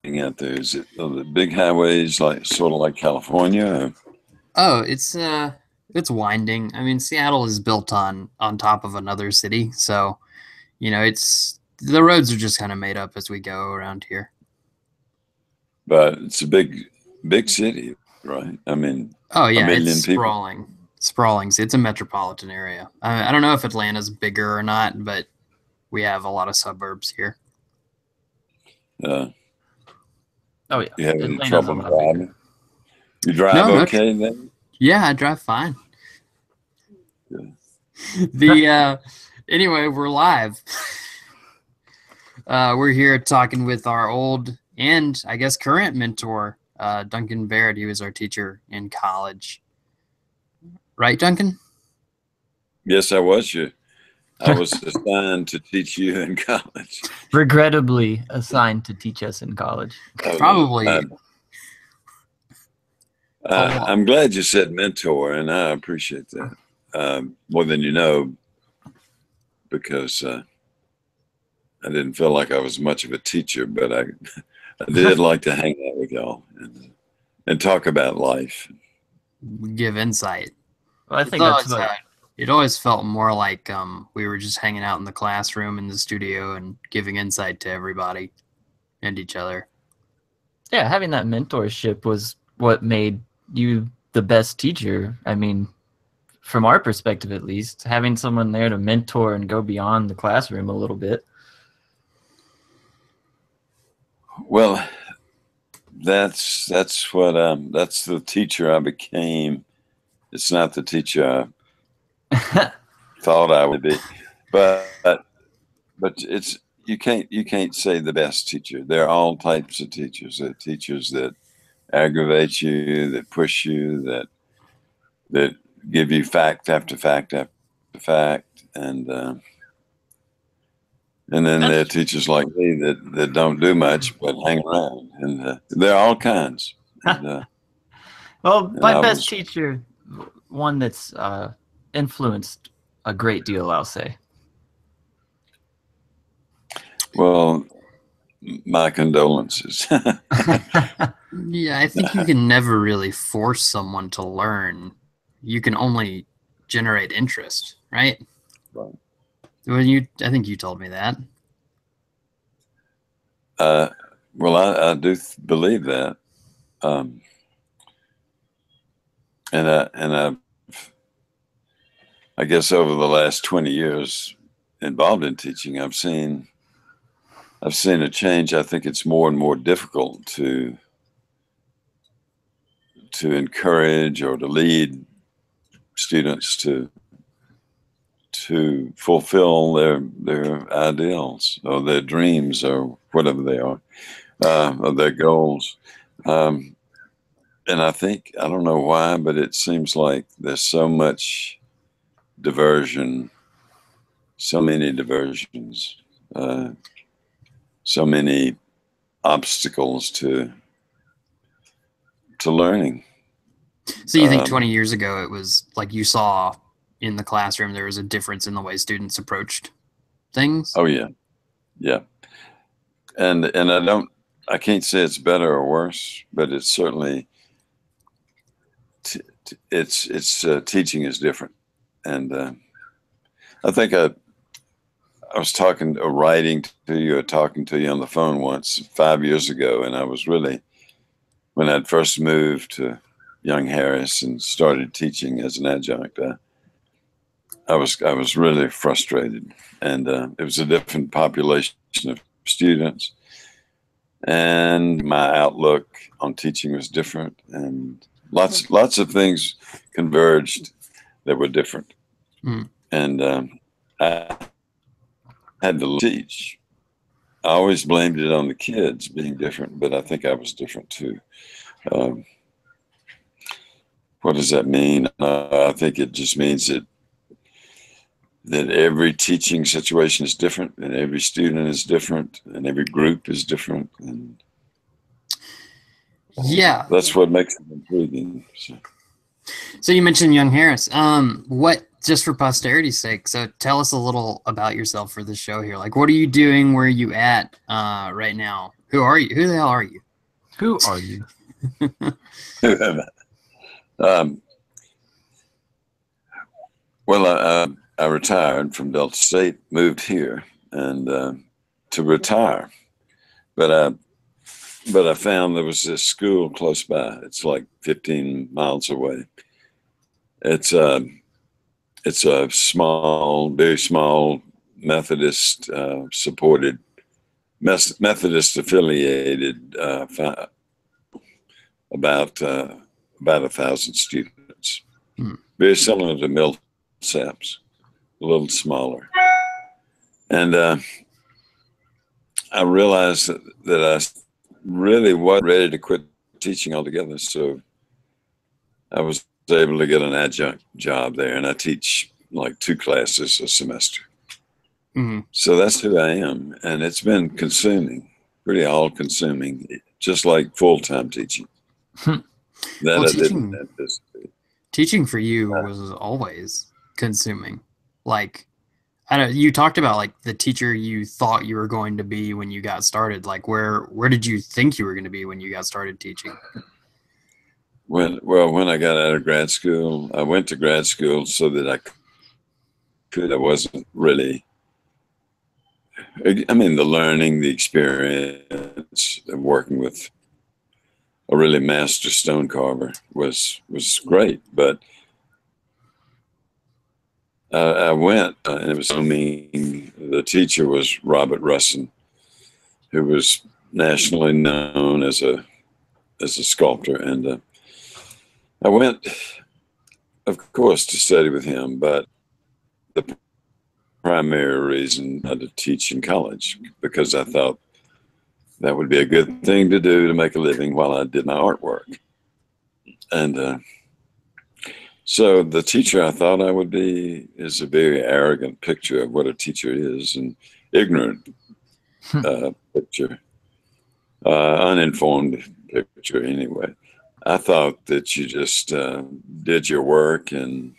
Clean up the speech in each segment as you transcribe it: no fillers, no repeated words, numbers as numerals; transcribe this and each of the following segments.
out there? Is it the big highways, like sort of like California? Oh, it's winding. I mean, Seattle is built on top of another city, so it's the roads are just kind of made up as we go around here. But it's a big city, right? I mean, Oh a yeah, it's million people. sprawling. It's a metropolitan area. I don't know if Atlanta's bigger or not, but we have a lot of suburbs here. Uh, Oh yeah, you have any Atlanta's a trouble lot bigger. driving? You drive No, no. okay then? Yeah, I drive fine. Good. Anyway, we're live. We're here talking with our old and I guess current mentor, Duncan Baird. He was our teacher in college. Right, Duncan? Yes, I was assigned to teach you in college. Regrettably assigned to teach us in college. Probably. I'm glad you said mentor, and I appreciate that more than you know, because I didn't feel like I was much of a teacher, but I did like to hang out with y'all and talk about life. Give insight. Well, I think that's it always felt more like we were just hanging out in the classroom in the studio and giving insight to everybody and each other. Yeah, having that mentorship was what made you the best teacher. I mean, from our perspective at least, having someone there to mentor and go beyond the classroom a little bit. Well, that's the teacher I became. It's not the teacher I thought I would be, but it's you can't say the best teacher. There are all types of teachers. There are teachers that aggravate you, that push you, that give you fact after fact after fact, and then there are teachers like me that don't do much but hang around, and there are all kinds. And, well, my best teacher, one that's influenced a great deal, I'll say. Well, my condolences. Yeah, I think you can never really force someone to learn. You can only generate interest, right? Right. Well, I think you told me that. Well, I do believe that, and I guess over the last 20 years involved in teaching, I've seen a change. I think it's more and more difficult to encourage or to lead students to fulfill their ideals or their dreams or whatever they are, or their goals. And I think, I don't know why, but it seems like there's so much diversion, so many diversions, so many obstacles to learning. So you think 20 years ago it was like you saw in the classroom there was a difference in the way students approached things? Oh yeah, yeah. And I can't say it's better or worse, but it's certainly teaching is different. And I think I was talking or writing to you or talking to you on the phone once 5 years ago, and I was really, when I'd first moved to Young Harris and started teaching as an adjunct, I was really frustrated, and it was a different population of students, and my outlook on teaching was different, and lots of things converged that were different, and I had to teach. I always blamed it on the kids being different, but I think I was different too. What does that mean? I think it just means that every teaching situation is different, and every student is different, and every group is different, and that's what makes it intriguing. So you mentioned Young Harris. What just for posterity's sake, so tell us a little about yourself for the show here. Like, what are you doing? Where are you at right now? Who are you? Who the hell are you? Who are you? um, well, I retired from Delta State, moved here, and to retire, but I found there was this school close by. It's like 15 miles away. It's a small, very small Methodist supported, Methodist affiliated, about 1,000 students. Very similar to Millsaps, a little smaller. And I realized that I really wasn't ready to quit teaching altogether. So I was able to get an adjunct job there, and I teach like 2 classes a semester. So that's who I am, and it's been consuming, pretty all-consuming, just like full-time teaching. That Well, I didn't anticipate. Teaching for you was always consuming. Like, I don't. You talked about like the teacher you thought you were going to be when you got started. Like, where did you think you were going to be when you got started teaching? When I got out of grad school, I went to grad school so that I could. I wasn't really. I mean, the learning, the experience of working with a really master stone carver was great. But I went, and it was so mean. The teacher was Robert Russin, who was nationally known as a sculptor, and I went, of course, to study with him. But the primary reason I had to teach in college, because I thought that would be a good thing to do to make a living while I did my artwork. And so the teacher I thought I would be is a very arrogant picture of what a teacher is, and ignorant picture, uninformed picture anyway. I thought that you just did your work and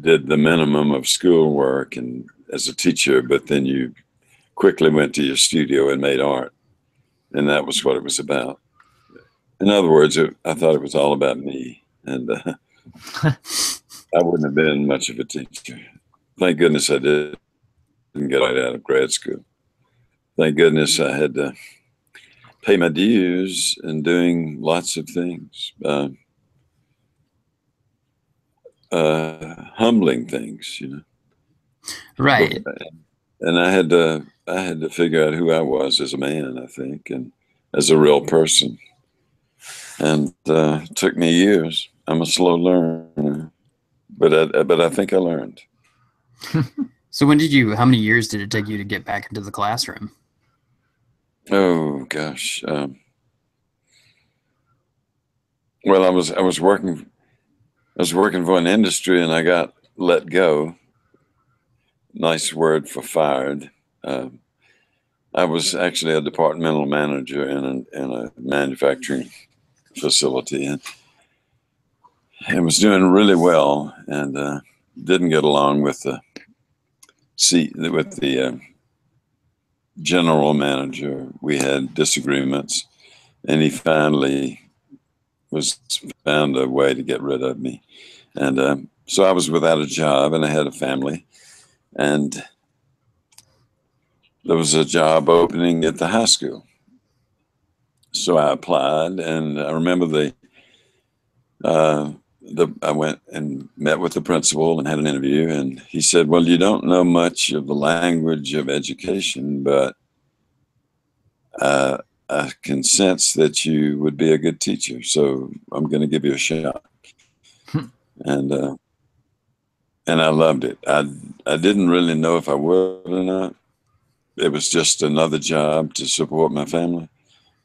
did the minimum of schoolwork and as a teacher, but then you quickly went to your studio and made art, and that was what it was about. In other words, I thought it was all about me, and I wouldn't have been much of a teacher. Thank goodness I didn't get right out of grad school. Thank goodness I had to pay my dues and doing lots of things, humbling things, you know. Right. And I had to figure out who I was as a man, I think, and as a real person. And it took me years. I'm a slow learner, but I think I learned. So how many years did it take you to get back into the classroom? Oh gosh. Well, I was working for an industry, and I got let go. Nice word for fired. I was actually a departmental manager in a manufacturing facility, and was doing really well, and didn't get along with the general manager. We had disagreements, and he finally found a way to get rid of me, and so I was without a job, and I had a family, and there was a job opening at the high school. So I applied, and I remember I went and met with the principal and had an interview, and he said, "Well, you don't know much of the language of education, but I can sense that you would be a good teacher, so I'm going to give you a shot." And I loved it. I didn't really know if I would or not. It was just another job to support my family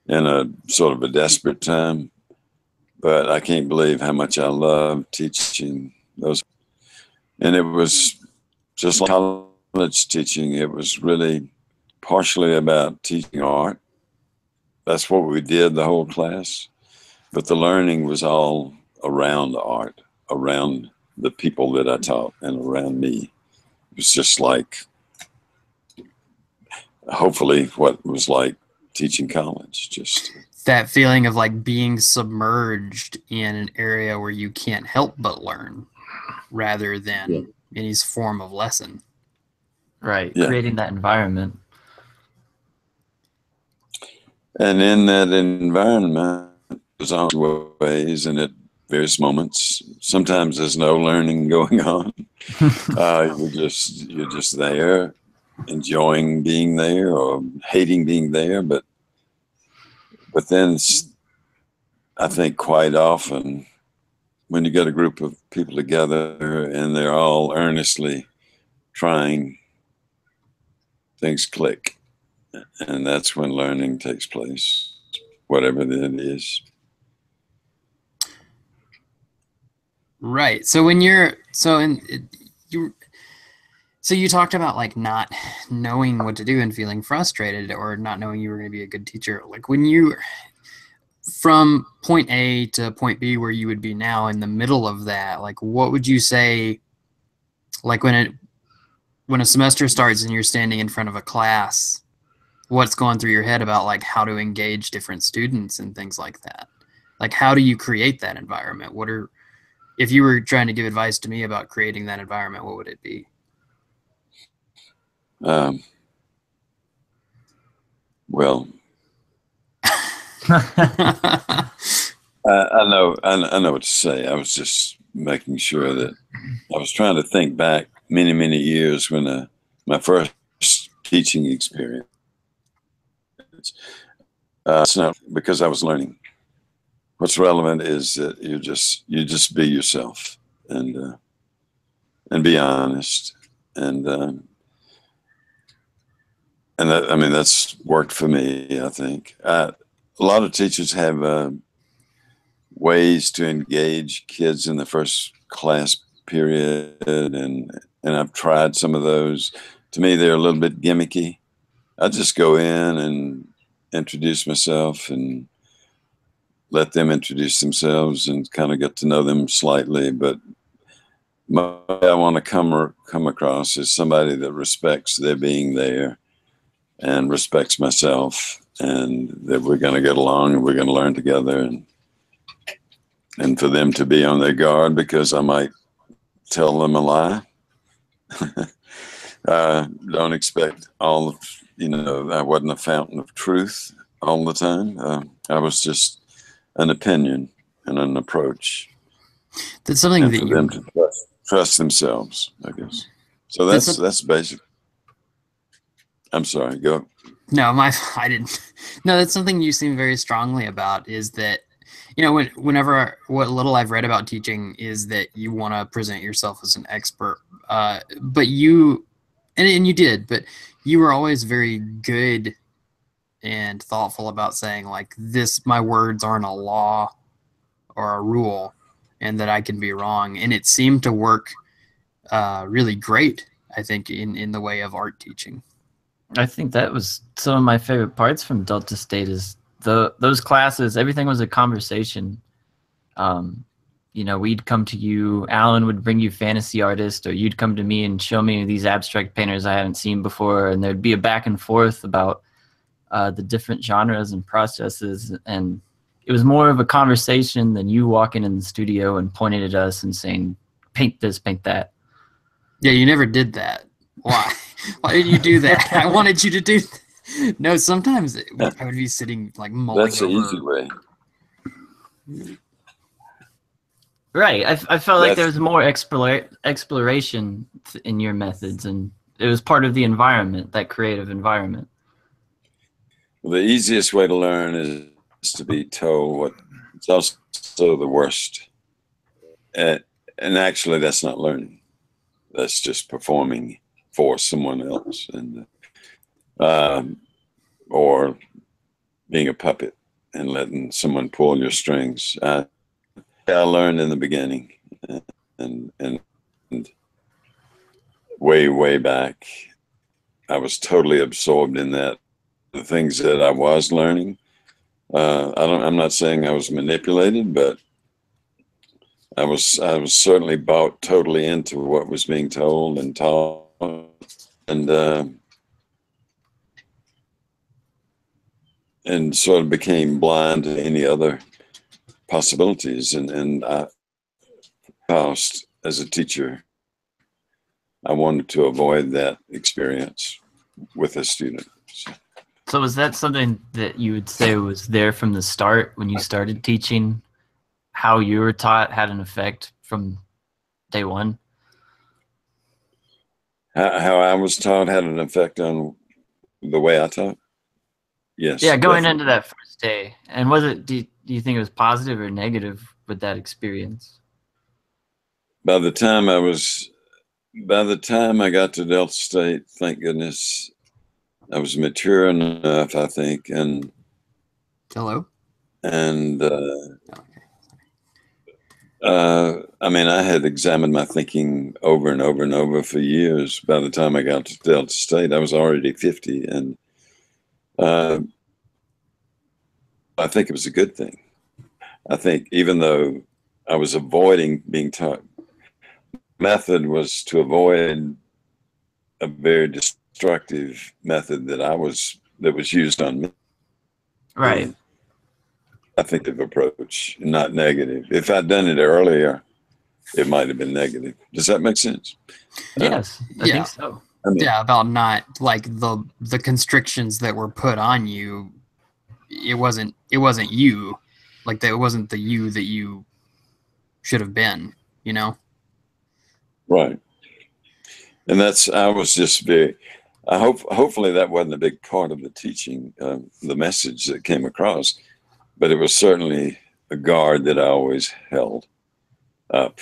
in a sort of a desperate time. But I can't believe how much I love teaching those. And it was just like college teaching. It was really partially about teaching art. That's what we did the whole class. But the learning was all around art, around the people that I taught and around me. It was just like, hopefully, what was like teaching college. Just that feeling of like being submerged in an area where you can't help but learn, rather than any form of lesson. Right, Yeah. creating that environment. And in that environment, there's always ways, and at various moments, sometimes there's no learning going on. You're just there, enjoying being there or hating being there. But then I think quite often when you get a group of people together and they're all earnestly trying, things click. And that's when learning takes place, whatever that is. Right. So when you talked about like not knowing what to do and feeling frustrated or not knowing you were going to be a good teacher. Like when you, from point A to point B where you would be now in the middle of that, like what would you say, like when a semester starts and you're standing in front of a class, what's going through your head about like how to engage different students and things like that? Like how do you create that environment? If you were trying to give advice to me about creating that environment, what would it be? Well, I know what to say. I was just making sure that I was trying to think back many years when my first teaching experience. It's not because I was learning. What's relevant is that you just be yourself and be honest and that, I mean, that's worked for me. I think a lot of teachers have ways to engage kids in the first class period, and I've tried some of those. To me, they're a little bit gimmicky. I just go in and introduce myself and let them introduce themselves and kind of get to know them slightly. But I want to come across as somebody that respects their being there and respects myself, and that we're going to get along and we're going to learn together, and for them to be on their guard because I might tell them a lie. Don't expect I wasn't a fountain of truth all the time. I was just an opinion and an approach. That's something and that for you them to trust themselves, I guess. So that's basic. I'm sorry, go. No, I didn't. No, that's something you seem very strongly about, is that, whenever what little I've read about teaching is that you want to present yourself as an expert. But you, and you did, but you were always very good and thoughtful about saying like my words aren't a law or a rule and that I can be wrong. And it seemed to work really great, I think, in the way of art teaching. I think that was some of my favorite parts from Delta State is those classes, everything was a conversation. We'd come to you, Alan would bring you fantasy artists, or you'd come to me and show me these abstract painters I hadn't seen before, and there'd be a back and forth about the different genres and processes, and it was more of a conversation than you walking in the studio and pointing at us and saying, paint this, paint that. Yeah, you never did that. Why? Why did you do that? I wanted you to do that. No, sometimes I would be sitting like mulling That's the over. easy way. Right. I felt like there was more exploration in your methods, and it was part of the environment, that creative environment. Well, the easiest way to learn is to be told what it's also the worst. And actually, that's not learning. That's just performing for someone else, and or being a puppet and letting someone pull your strings. I learned in the beginning, and way back, I was totally absorbed in that. The things that I was learning, I'm not saying I was manipulated, but I was certainly bought totally into what was being told and taught, and sort of became blind to any other possibilities. And I passed as a teacher. I wanted to avoid that experience with a student. So was that something that you would say was there from the start when you started teaching? How you were taught had an effect from day one? How I was taught had an effect on the way I taught? Yes. Yeah, going definitely. into that first day. And was it, do you think it was positive or negative with that experience? By the time I got to Delta State, thank goodness, I was mature enough, I think, and Hello? I mean, I had examined my thinking over and over and over for years. By the time I got to Delta State, I was already 50, and I think it was a good thing. I think even though I was avoiding being taught, method was to avoid a very destructive method that was used on me. Right. I think of approach, not negative. If I'd done it earlier, it might have been negative. Does that make sense? Yes, I yeah. think so. I mean, Yeah, about not like the constrictions that were put on you. It wasn't you, like that. It wasn't the you that you should have been. You know. right. And I was just very. Hopefully that wasn't a big part of the teaching, the message that came across, but it was certainly a guard that I always held up.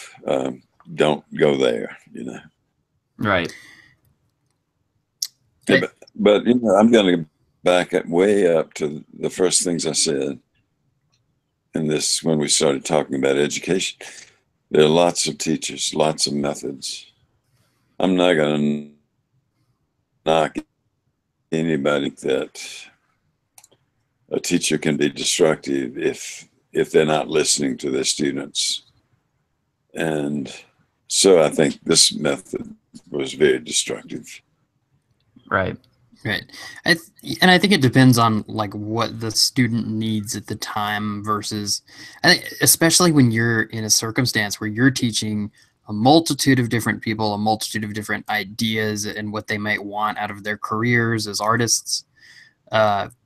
Don't go there, you know. Right. Yeah, but you know, I'm going to back way up to the first things I said in this when we started talking about education. There are lots of teachers, lots of methods. I'm not going to knock anybody that a teacher can be destructive if they're not listening to their students. And so I think this method was very destructive. Right. Right. And I think it depends on like what the student needs at the time versus, I think especially when you're in a circumstance where you're teaching a multitude of different people, a multitude of different ideas and what they might want out of their careers as artists,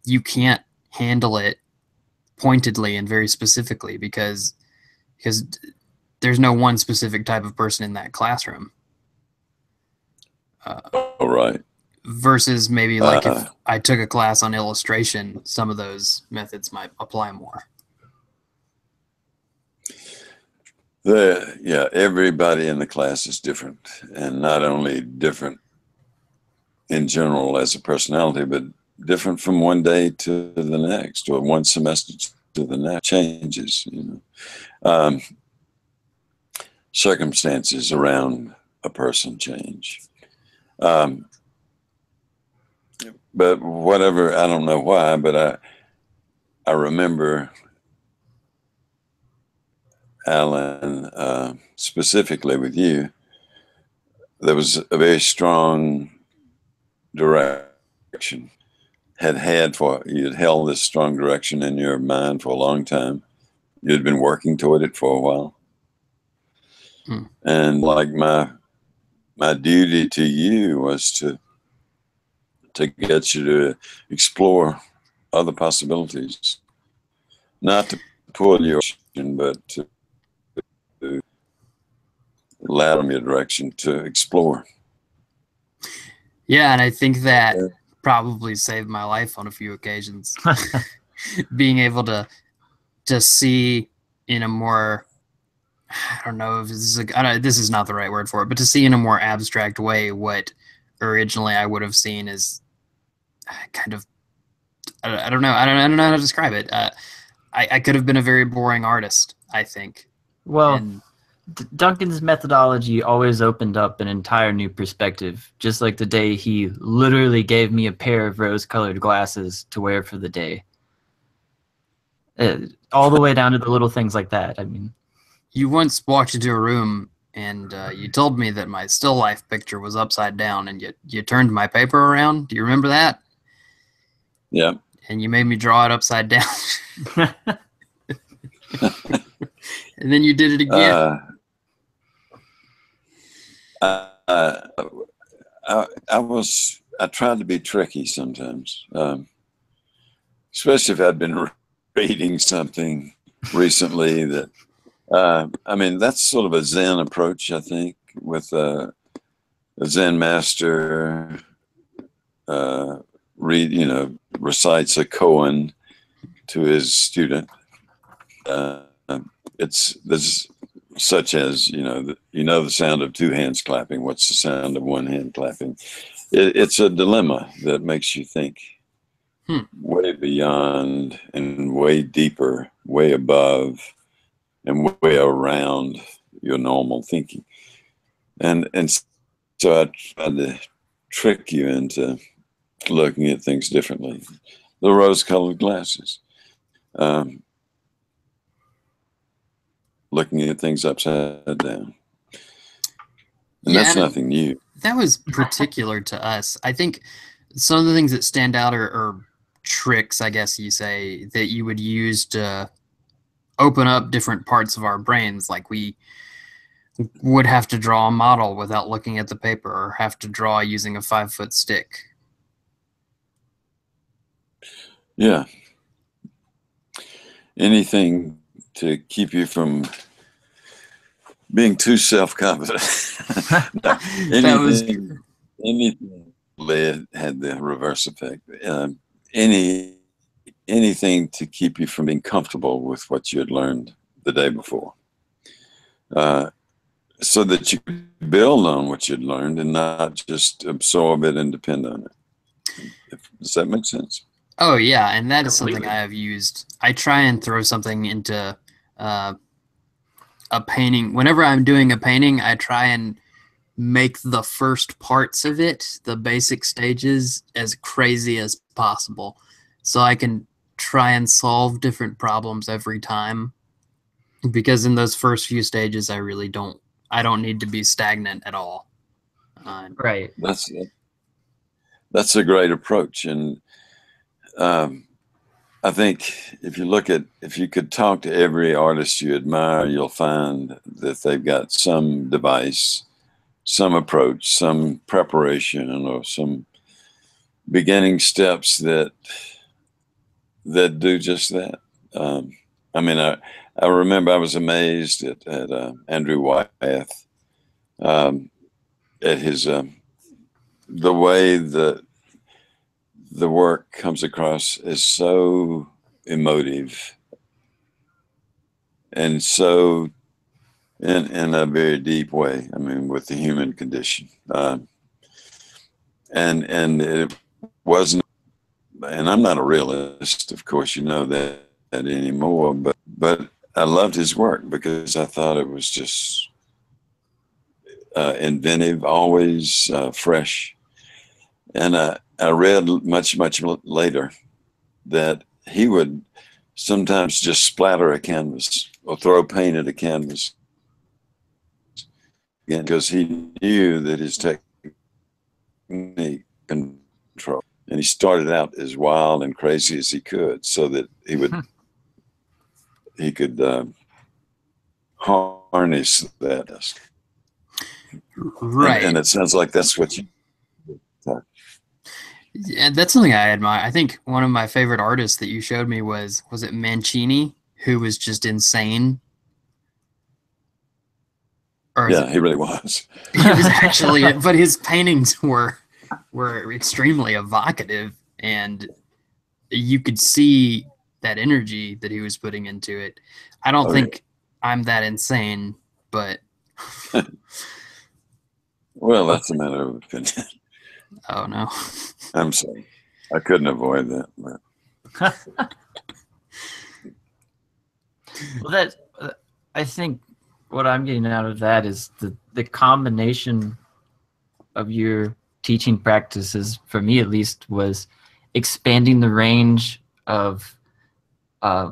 you can't handle it pointedly and very specifically because there's no one specific type of person in that classroom. All right. Versus maybe like if I took a class on illustration, some of those methods might apply more. Yeah, everybody in the class is different, and not only different in general as a personality, but different from one day to the next, or one semester to the next. Changes, you know. Circumstances around a person change. But whatever, I don't know why, but I remember Alan, specifically with you, there was a very strong direction. You'd held this strong direction in your mind for a long time. You'd been working toward it for a while. And like my duty to you was to get you to explore other possibilities, not to pull you, but to allow them your direction to explore. Yeah, and I think that probably saved my life on a few occasions. Being able to see in a more, I don't know if this is not the right word for it, but to see in a more abstract way what originally I would have seen as kind of, I don't know how to describe it. I could have been a very boring artist, I think. Well, Duncan's methodology always opened up an entire new perspective, just like the day he literally gave me a pair of rose-colored glasses to wear for the day. All the way down to the little things like that. I mean, You once walked into a room and you told me that my still life picture was upside down, and you turned my paper around. Do you remember that? Yeah. And you made me draw it upside down. And then you did it again. I tried to be tricky sometimes, especially if I'd been reading something recently that, I mean, that's sort of a Zen approach, I think, with a Zen master recites a koan to his student. There's such as, the sound of two hands clapping. What's the sound of one hand clapping? It's a dilemma that makes you think way beyond and way deeper, way above and way around your normal thinking. And so I tried to trick you into looking at things differently. The rose-colored glasses. Looking at things upside down. And that's nothing new. That was particular to us. I think some of the things that stand out are tricks, I guess you say, that you would use to open up different parts of our brains. Like we would have to draw a model without looking at the paper, or have to draw using a 5-foot stick. Yeah. Anything to keep you from being too self-confident. Anything had the reverse effect. Anything to keep you from being comfortable with what you had learned the day before, so that you could build on what you'd learned and not just absorb it and depend on it. Does that make sense? Oh yeah, and that is something I have used. I try and throw something into a painting. Whenever I'm doing a painting, I try and make the first parts of it, the basic stages, as crazy as possible, so I can try and solve different problems every time. Because in those first few stages, I don't need to be stagnant at all. Right. That's a great approach, and I think if you could talk to every artist you admire, you'll find that they've got some device, some approach, some preparation, or some beginning steps that do just that. I mean, I remember I was amazed at Andrew Wyeth, at his the way the work comes across as so emotive and so in a very deep way. I mean, with the human condition, and it wasn't. And I'm not a realist, of course, you know that anymore. But I loved his work because I thought it was just inventive, always fresh. And I read much later that he would sometimes just splatter a canvas or throw paint at a canvas, again, because he knew that his technique control. And he started out as wild and crazy as he could, so that he could harness that. Right. And it sounds like that's what you. Yeah, that's something I admire. I think one of my favorite artists that you showed me was it Mancini, who was just insane? Or yeah, he really was. He was actually, but his paintings were extremely evocative, and you could see that energy that he was putting into it. I don't think I'm that insane, but well, that's a matter of opinion. Oh no. I'm sorry. I couldn't avoid that. Well, that I think what I'm getting out of that is the combination of your teaching practices, for me at least, was expanding the range of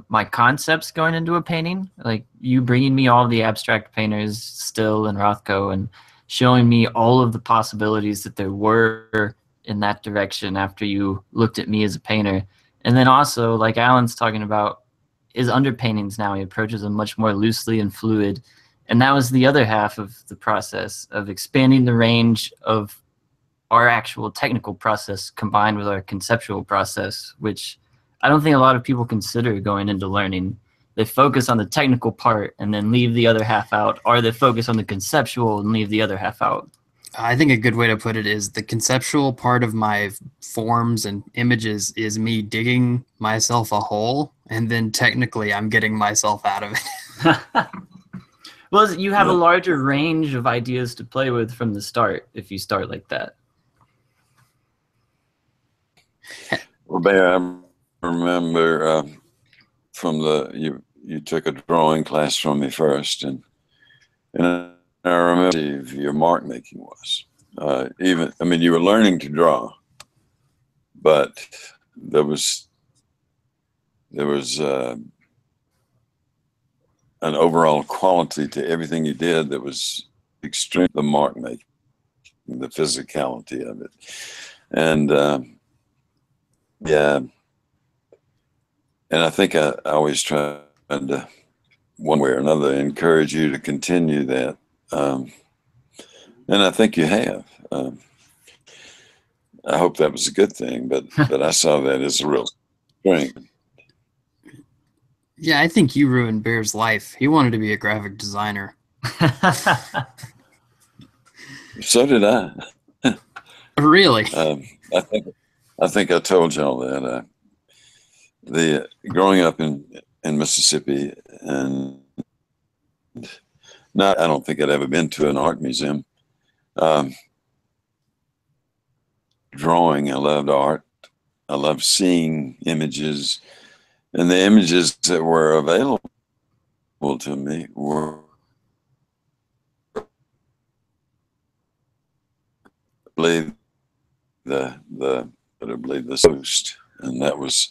my concepts going into a painting, like you bringing me all the abstract painters, Still and Rothko, and showing me all of the possibilities that there were in that direction after you looked at me as a painter. And then also, like Alan's talking about, his underpaintings now, he approaches them much more loosely and fluid. And that was the other half of the process of expanding the range of our actual technical process combined with our conceptual process, which I don't think a lot of people consider going into learning. They focus on the technical part and then leave the other half out, or they focus on the conceptual and leave the other half out. I think a good way to put it is the conceptual part of my forms and images is me digging myself a hole, and then technically I'm getting myself out of it. Well, you have a larger range of ideas to play with from the start if you start like that. Well, Bear, I remember from you took a drawing class from me first, and I remember your mark making was you were learning to draw, but there was an overall quality to everything you did that was extreme. The mark making, the physicality of it, and yeah. And I think I always try to, one way or another, encourage you to continue that. And I think you have. I hope that was a good thing, but I saw that as a real strength. Yeah, I think you ruined Bear's life. He wanted to be a graphic designer. So did I. Really? I think I told y'all that. The growing up in Mississippi, and I don't think I'd ever been to an art museum. Drawing, I loved art. I loved seeing images, and the images that were available to me were the Post, and that was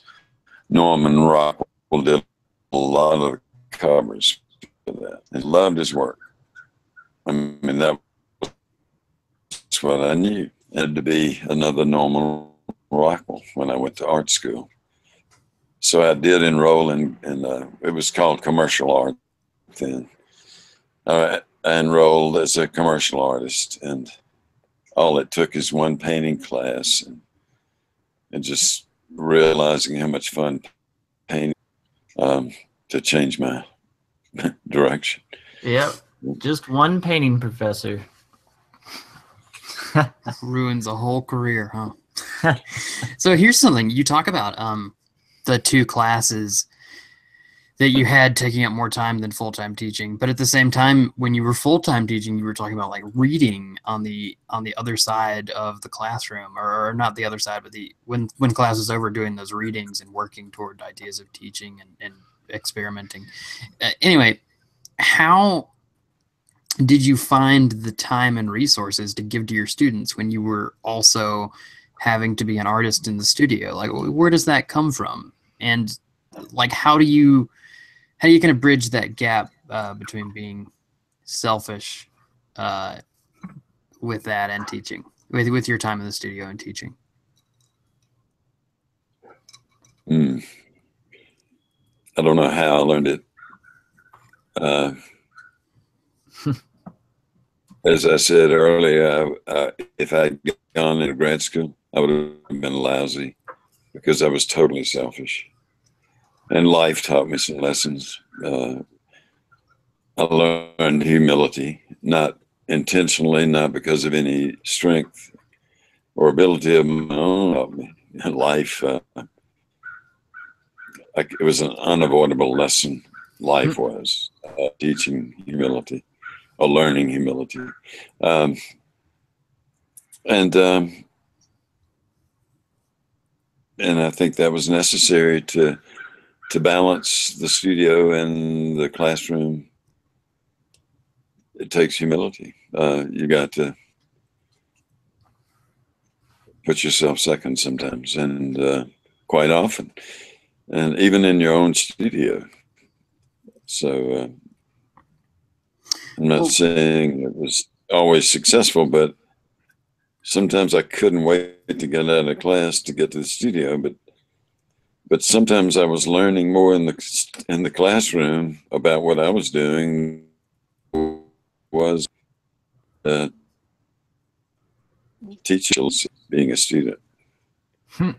Norman Rockwell did a lot of the covers for that. I loved his work. I mean, that's what I knew. It had to be another Norman Rockwell when I went to art school. So I did enroll in it was called commercial art then. I enrolled as a commercial artist, and all it took is one painting class, and just realizing how much fun painting to change my direction. Yep, just one painting professor. Ruins a whole career, huh? So here's something. You talk about the two classes that you had taking up more time than full-time teaching, but at the same time, when you were full-time teaching, you were talking about like reading on the other side of the classroom, or not the other side, but when class was over, doing those readings and working toward ideas of teaching and experimenting. Anyway, how did you find the time and resources to give to your students when you were also having to be an artist in the studio? Like, where does that come from? And like, how do you kind of bridge that gap between being selfish with that and teaching, with your time in the studio and teaching? I don't know how I learned it. As I said earlier, if I'd gone into grad school, I would have been lousy because I was totally selfish. And life taught me some lessons. I learned humility, not intentionally, not because of any strength or ability of my own. Life, it was an unavoidable lesson. Life was teaching humility, or learning humility, and I think that was necessary to balance the studio and the classroom. It takes humility. You got to put yourself second sometimes, and quite often. and even in your own studio. So I'm not saying it was always successful, but sometimes I couldn't wait to get out of class to get to the studio. But sometimes I was learning more in the classroom about what I was doing was teachers being a student. Well,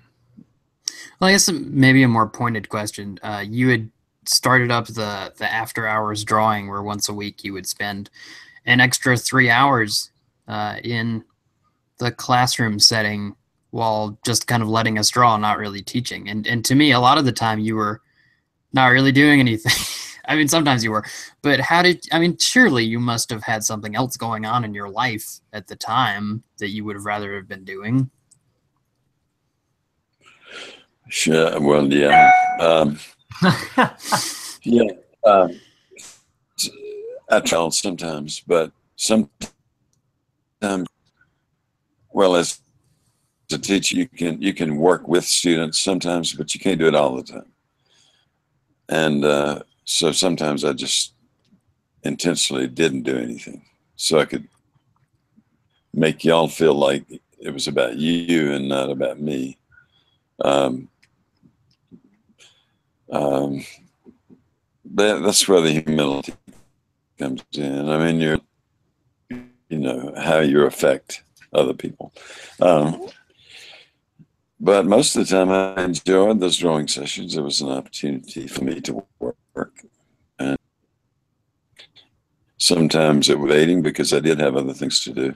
I guess maybe a more pointed question. You had started up the after hours drawing where once a week you would spend an extra 3 hours in the classroom setting while just kind of letting us draw, not really teaching. And to me, a lot of the time you were not really doing anything. I mean, sometimes you were, but surely you must have had something else going on in your life at the time that you would have rather have been doing. Sure. Well, yeah. Yeah. I try sometimes, but sometimes, well, as a teacher, you can work with students sometimes, but you can't do it all the time. And so sometimes I just intentionally didn't do anything so I could make y'all feel like it was about you and not about me. That's where the humility comes in. I mean, you know, how you affect other people. But most of the time I enjoyed those drawing sessions. It was an opportunity for me to work. And sometimes it was waiting because I did have other things to do.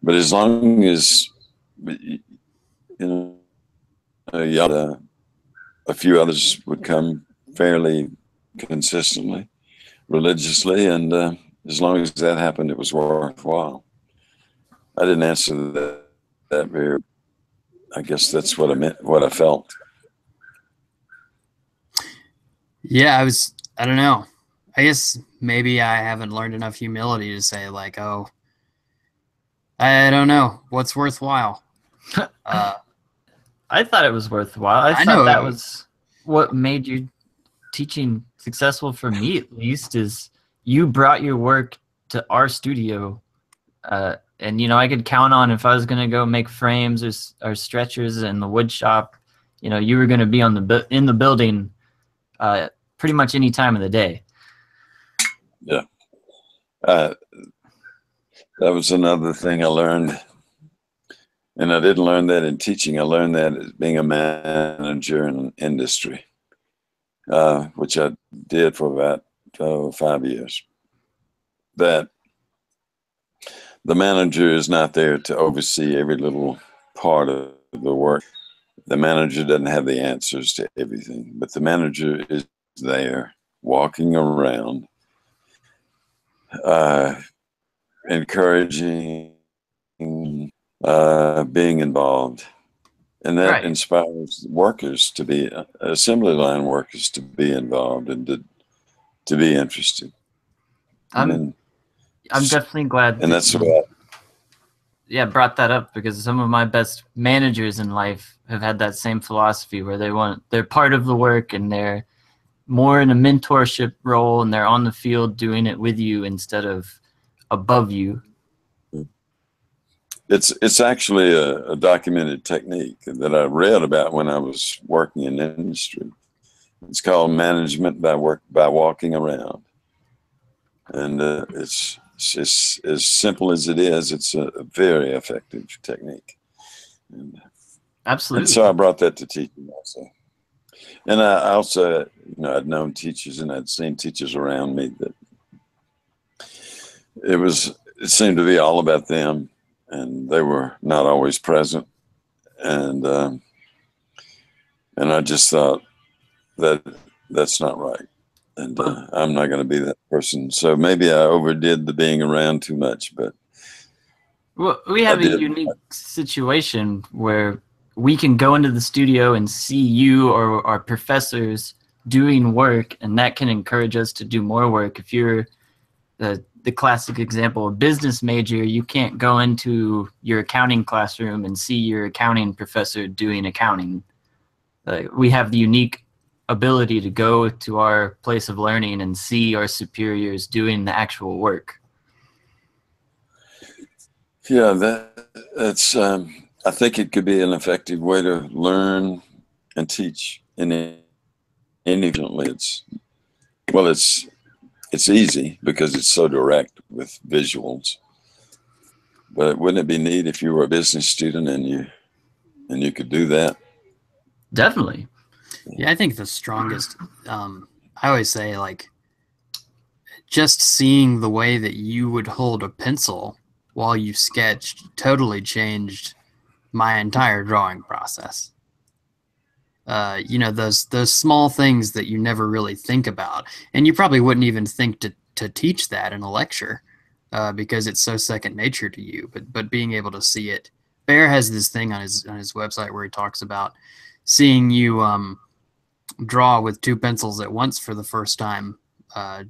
But as long as, you know, a few others would come fairly consistently, religiously, and as long as that happened, it was worthwhile. I didn't answer that very. I guess that's what I meant, what I felt. Yeah, I don't know. I guess maybe I haven't learned enough humility to say like, oh, I don't know what's worthwhile. I thought it was worthwhile. I thought that was what made you teaching successful for me, at least, is you brought your work to our studio. And, you know, I could count on if I was going to go make frames or stretchers in the wood shop, you know, you were going to be in the building pretty much any time of the day. Yeah. That was another thing I learned. And I didn't learn that in teaching. I learned that as being a manager in an industry, which I did for about 5 years. That the manager is not there to oversee every little part of the work. The manager doesn't have the answers to everything, but the manager is there walking around, encouraging, being involved. And that inspires workers to be, assembly line workers to be involved and to be interested. I'm definither glad. And that's what brought that up, because some of my best managers in life have had that same philosophy where they're part of the work and they're more in a mentorship role and they're on the field doing it with you instead of above you. It's actually a documented technique that I read about when I was working in the industry. It's called management by walking around. And it's as simple as it is, it's a very effective technique. Absolutely. And so I brought that to teaching also. And I also, you know, I'd known teachers and I'd seen teachers around me that it seemed to be all about them, and they were not always present. And I just thought that that's not right. And I'm not going to be that person. So maybe I overdid the being around too much, but. Well, we have a unique situation where we can go into the studio and see you or our professors doing work, and that can encourage us to do more work. If you're the classic example, a business major, you can't go into your accounting classroom and see your accounting professor doing accounting. We have the unique ability to go to our place of learning and see our superiors doing the actual work. Yeah, that's. I think it could be an effective way to learn and teach. It's well, it's easy because it's so direct with visuals. But wouldn't it be neat if you were a business student and you could do that? Definitely. Yeah, I think the strongest, I always say, like, just seeing the way that you would hold a pencil while you sketched totally changed my entire drawing process. You know, those small things that you never really think about, and you probably wouldn't even think to teach that in a lecture, because it's so second nature to you. But being able to see it, Bear has this thing on his website where he talks about seeing you draw with two pencils at once for the first time.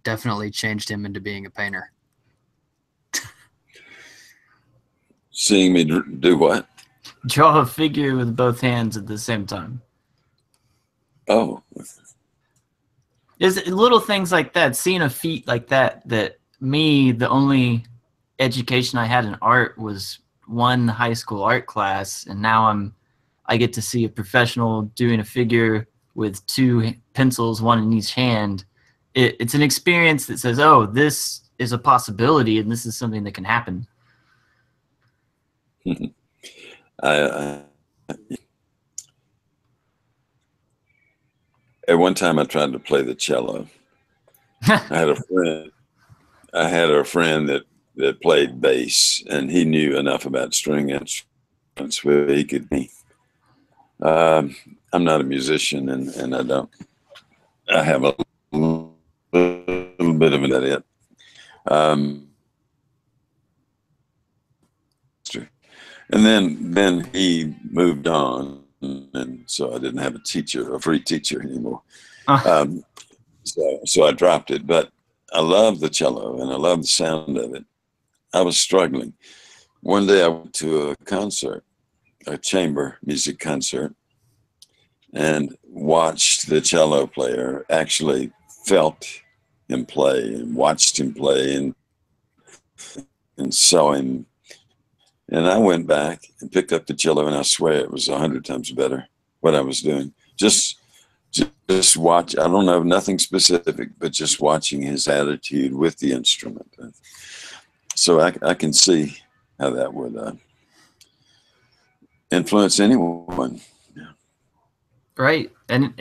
Definitely changed him into being a painter. Seeing me do what? Draw a figure with both hands at the same time. Oh, There's little things like that, seeing a feat like that, that me, the only education I had in art was one high school art class, and now I get to see a professional doing a figure with two pencils, one in each hand. It's an experience that says, oh, this is a possibility and this is something that can happen. at one time I tried to play the cello. I had a friend that played bass, and he knew enough about string instruments where he could be. I'm not a musician, and I have a little bit of it. And then he moved on, and so I didn't have a free teacher anymore. So I dropped it, but I love the cello and I love the sound of it. I was struggling. One day I went to a concert, a chamber music concert, and watched the cello player, actually felt him play and watched him play and saw him. And I went back and picked up the cello, and I swear it was 100 times better what I was doing. Just watch. I don't know, nothing specific, but just watching his attitude with the instrument. So I can see how that would influence anyone. Yeah. Right, and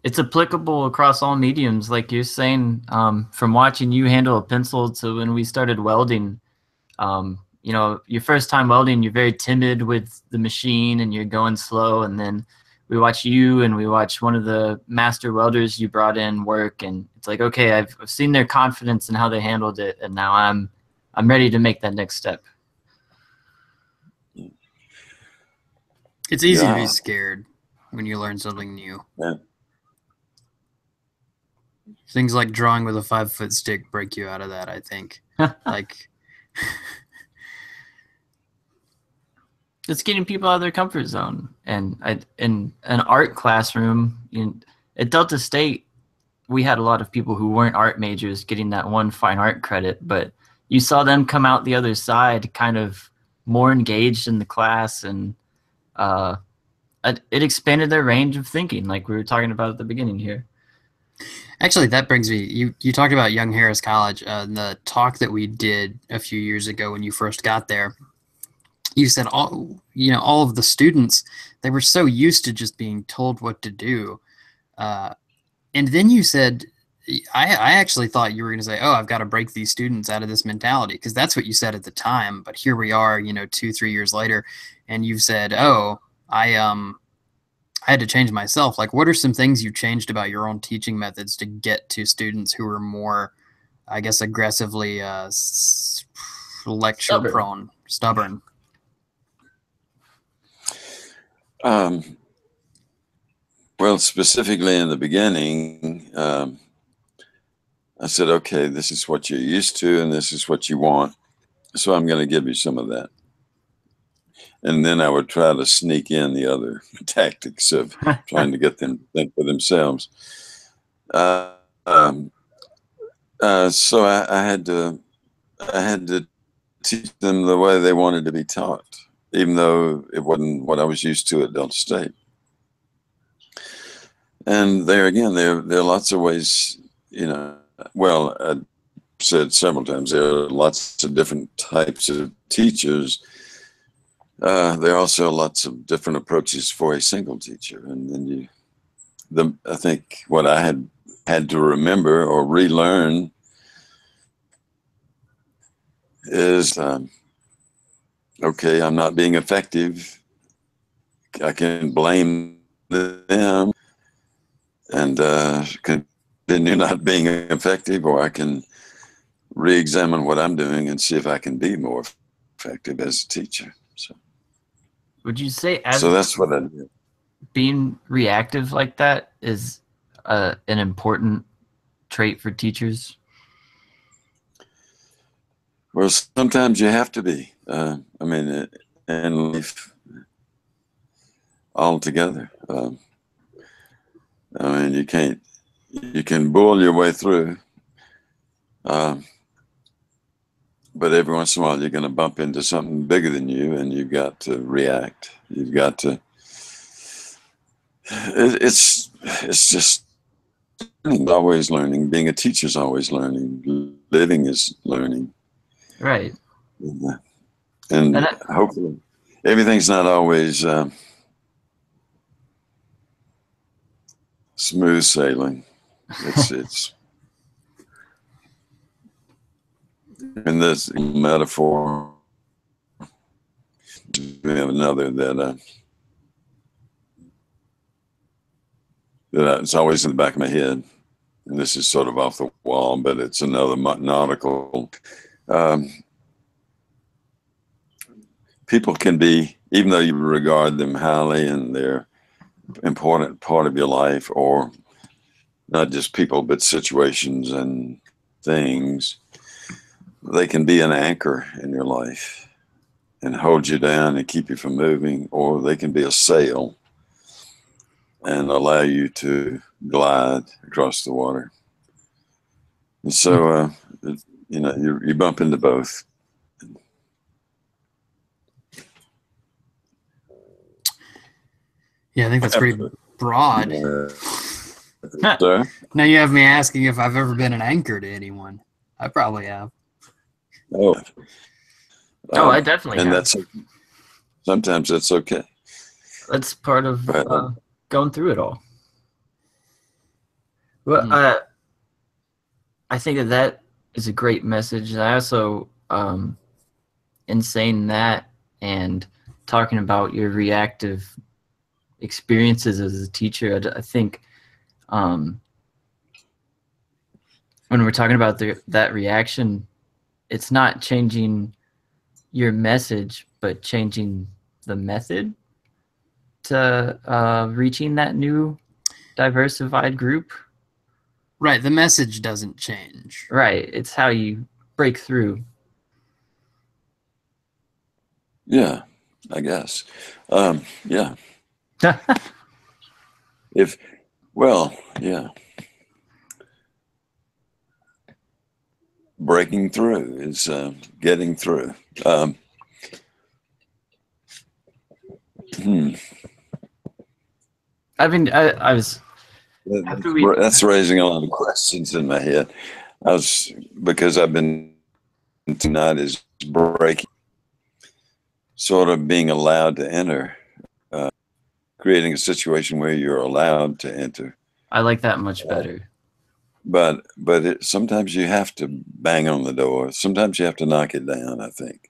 it's applicable across all mediums, like you're saying. From watching you handle a pencil to when we started welding. You know, your first time welding, you're very timid with the machine and you're going slow, and then we watch you and we watch one of the master welders you brought in work, and it's like, okay, I've seen their confidence in how they handled it, and now I'm ready to make that next step. It's easy to be scared when you learn something new. Yeah. Things like drawing with a 5-foot stick break you out of that, I think. Like, it's getting people out of their comfort zone. And in an art classroom at Delta State, we had a lot of people who weren't art majors getting that one fine art credit, but you saw them come out the other side kind of more engaged in the class, and it expanded their range of thinking, like we were talking about at the beginning here. Actually, that brings me, you talked about Young Harris College, the talk that we did a few years ago when you first got there. You said all of the students, they were so used to just being told what to do. And then you said, I actually thought you were going to say, oh, I've got to break these students out of this mentality, because that's what you said at the time. But here we are, 2-3 years later, and you've said, oh, I had to change myself. Like, what are some things you changed about your own teaching methods to get to students who are more, I guess, aggressively lecture prone, stubborn? Well, specifically in the beginning, I said, okay, this is what you're used to and this is what you want. So I'm going to give you some of that. and then I would try to sneak in the other tactics of trying to get them to think for themselves. Uh, um, so I had to teach them the way they wanted to be taught, even though it wasn't what I was used to at Delta State. And there again, there are lots of ways, you know. Well, I said several times there are lots of different types of teachers. There are also lots of different approaches for a single teacher, and then I think what I had to remember or relearn is, okay, I'm not being effective. I can blame them and continue not being effective, or I can re-examine what I'm doing and see if I can be more effective as a teacher. So, Would you say so that's what I did. Being reactive like that is an important trait for teachers? Well, sometimes you have to be. I mean, and life altogether. I mean, you can bull your way through, but every once in a while you're going to bump into something bigger than you, and you've got to react. You've got to. It's just always learning. Being a teacher is always learning. Living is learning. Right. And hopefully everything's not always smooth sailing. It's in this metaphor, we have another that it's always in the back of my head, and this is sort of off the wall, but it's another nautical. People can be, even though you regard them highly and they're important part of your life, or not just people, but situations and things, they can be an anchor in your life and hold you down and keep you from moving, or they can be a sail and allow you to glide across the water. And so, you know, you bump into both. Yeah, I think that's pretty broad. Sir? Now you have me asking if I've ever been an anchor to anyone. I probably have. Oh, I definitely and have. Sometimes that's okay. That's part of going through it all. Well, I think that is a great message. And I also, in saying that and talking about your reactive experiences as a teacher, I think when we're talking about that reaction, it's not changing your message, but changing the method to reaching that new diversified group. Right, the message doesn't change. Right, it's how you break through. Yeah, I guess. Yeah. Yeah. Breaking through is getting through. I mean, I was. That's raising a lot of questions in my head. Because I've been tonight is breaking, sort of being allowed to enter, creating a situation where you're allowed to enter. I like that much better. But sometimes you have to bang on the door. Sometimes you have to knock it down, I think.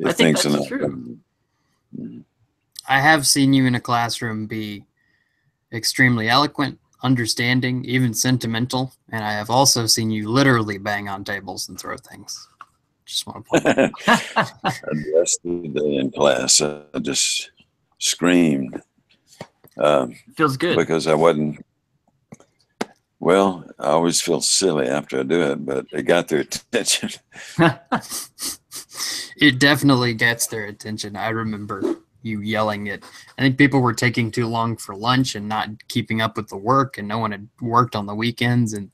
I think that's true. I have seen you in a classroom be extremely eloquent, understanding, even sentimental, and I have also seen you literally bang on tables and throw things. Just want to point out. Yesterday in class, I just screamed. Feels good. Because I wasn't. Well, I always feel silly after I do it, but it got their attention. It definitely gets their attention. I remember you yelling it. I think people were taking too long for lunch and not keeping up with the work, and no one had worked on the weekends. And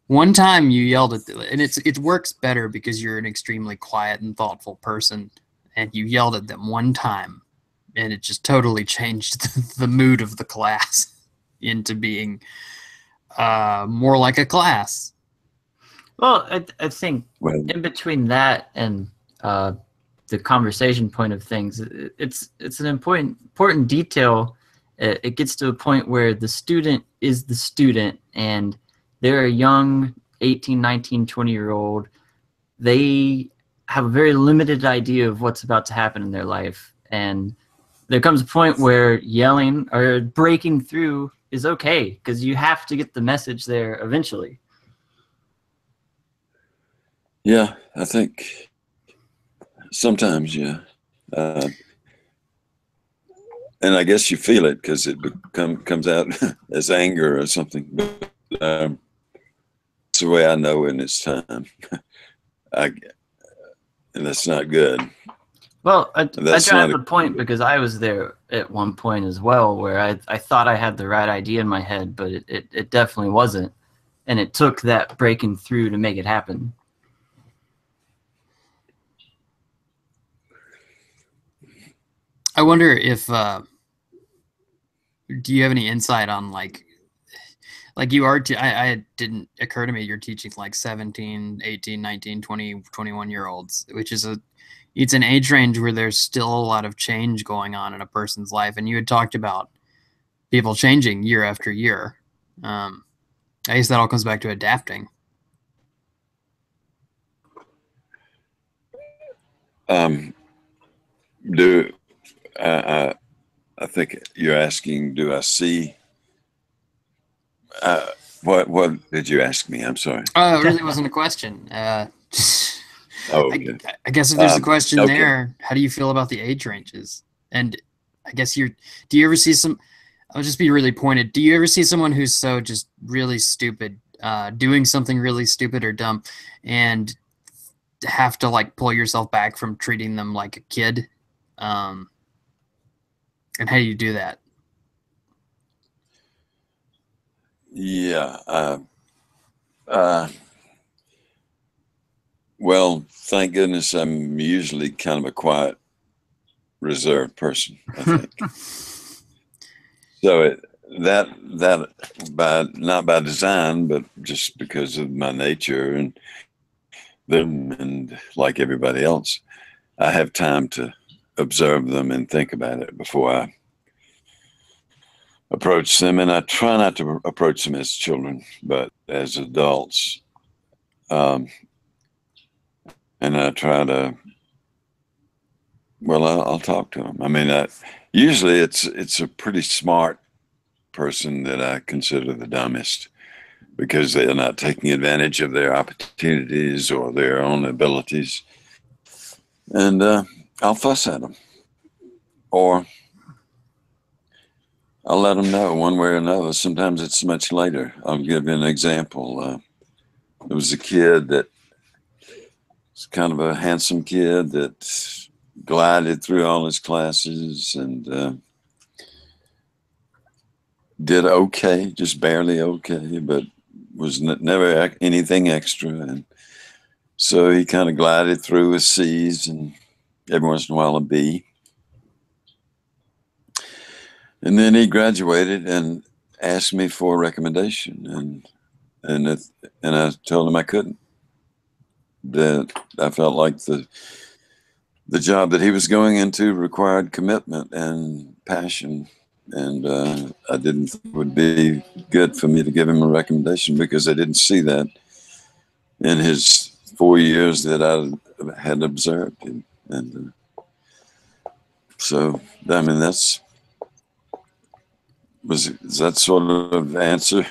one time you yelled at and it works better because you're an extremely quiet and thoughtful person, and you yelled at them one time, and it just totally changed the mood of the class into being more like a class. Well, I think Well, in between that and the conversation point of things, it's an important detail. It gets to a point where the student is the student, and they're a young 18, 19, 20-year-old. They have a very limited idea of what's about to happen in their life, and there comes a point where yelling or breaking through is okay, because you have to get the message there eventually. yeah, I think sometimes, yeah. And I guess you feel it because it comes out as anger or something. But it's the way I know when it's time. And that's not good. Well, I That's drive not the point because I was there at one point as well, where I thought I had the right idea in my head, but it definitely wasn't. And it took that breaking through to make it happen. I wonder if do you have any insight on like you are I didn't occur to me you're teaching like 17, 18, 19, 20, 21-year-olds, which is it's an age range where there's still a lot of change going on in a person's life. And you had talked about people changing year after year. I guess that all comes back to adapting. I think you're asking, do I see? What did you ask me? I'm sorry. It really wasn't a question. Oh, okay. I guess if there's a question okay. there, how do you feel about the age ranges? And I guess do you ever see I'll just be really pointed. Do you ever see someone who's so just really stupid, doing something really stupid or dumb, and have to like pull yourself back from treating them like a kid? And how do you do that? Yeah. Well, thank goodness I'm usually kind of a quiet, reserved person, I think. So that not by design, but just because of my nature and them, and like everybody else, I have time to observe them and think about it before I approach them. And I try not to approach them as children, but as adults. And I try to, well, I'll talk to them. I mean, usually it's a pretty smart person that I consider the dumbest, because they're not taking advantage of their opportunities or their own abilities. And I'll fuss at them, or I'll let them know one way or another. Sometimes it's much later. I'll give you an example. There was a kid that was kind of a handsome kid that glided through all his classes and did okay, just barely okay, but was never anything extra. And so he kind of glided through with C's and every once in a while a B. And then he graduated and asked me for a recommendation, and I told him I couldn't. That I felt like the job that he was going into required commitment and passion, and I didn't think it would be good for me to give him a recommendation, because I didn't see that in his 4 years that I had observed him. And so, I mean, is that sort of answer?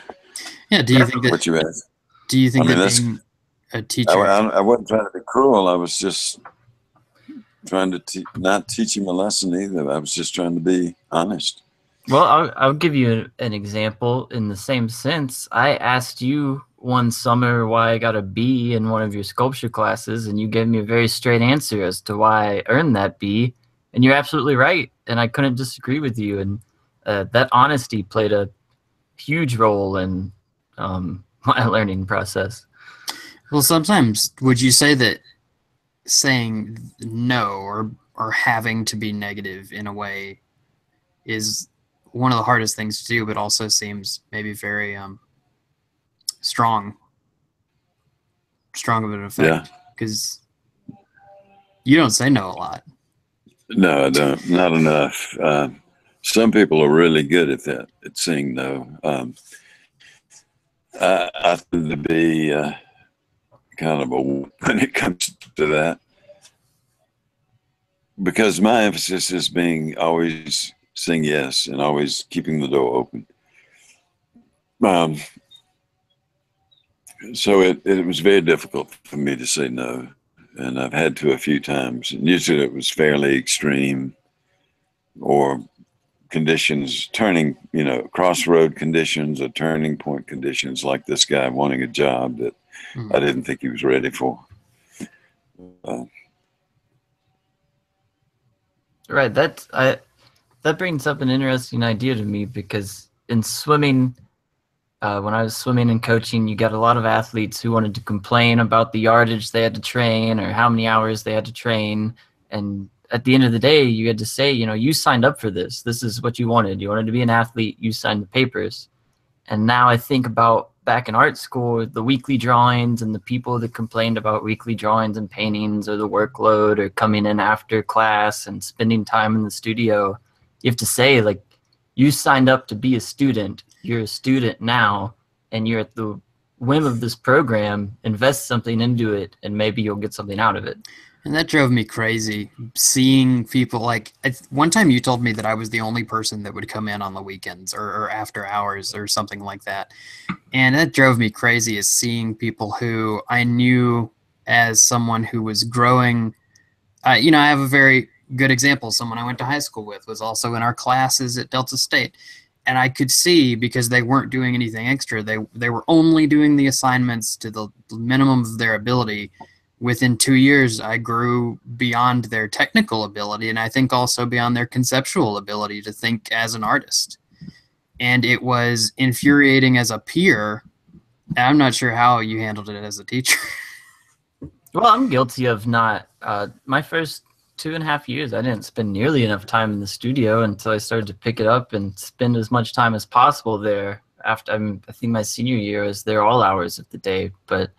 Yeah. Do you think that what you asked? Do you think I mean, that being a teacher? I wasn't trying to be cruel. I was just trying to not teach him a lesson either. I was just trying to be honest. Well, I'll give you an example in the same sense. I asked you one summer why I got a B in one of your sculpture classes, and you gave me a very straight answer as to why I earned that B. And you're absolutely right, and I couldn't disagree with you. And that honesty played a huge role in my learning process. Well, sometimes would you say that saying no or having to be negative in a way is one of the hardest things to do, but also seems maybe very strong of an effect, because you don't say no a lot. No, I don't. Not enough. Some people are really good at that, at saying no. I tend to be kind of a when it comes to that, because my emphasis is being always saying yes and always keeping the door open. So it was very difficult for me to say no, and I've had to a few times, and usually it was fairly extreme or conditions turning, crossroad conditions or turning point conditions, like this guy wanting a job that I didn't think he was ready for. Right. That brings up an interesting idea to me, because in swimming, when I was swimming and coaching, you got a lot of athletes who wanted to complain about the yardage they had to train or how many hours they had to train. And at the end of the day, you had to say, you signed up for this. This is what you wanted. You wanted to be an athlete. You signed the papers. And now I think about back in art school, the weekly drawings and the people that complained about weekly drawings and paintings, or the workload, or coming in after class and spending time in the studio. You have to say, like, you signed up to be a student. You're a student now, and you're at the whim of this program. Invest something into it, and maybe you'll get something out of it. And that drove me crazy, seeing people like one time you told me that I was the only person that would come in on the weekends or after hours or something like that. And that drove me crazy, is seeing people who I knew as someone who was growing. I have a very good example. Someone I went to high school with was also in our classes at Delta State. And I could see, because they weren't doing anything extra, they were only doing the assignments to the minimum of their ability. Within 2 years, I grew beyond their technical ability, and I think also beyond their conceptual ability to think as an artist. And it was infuriating as a peer. I'm not sure how you handled it as a teacher. Well, I'm guilty of not. My first 2.5 years, I didn't spend nearly enough time in the studio until I started to pick it up and spend as much time as possible there. After, I think my senior year, I was there all hours of the day, but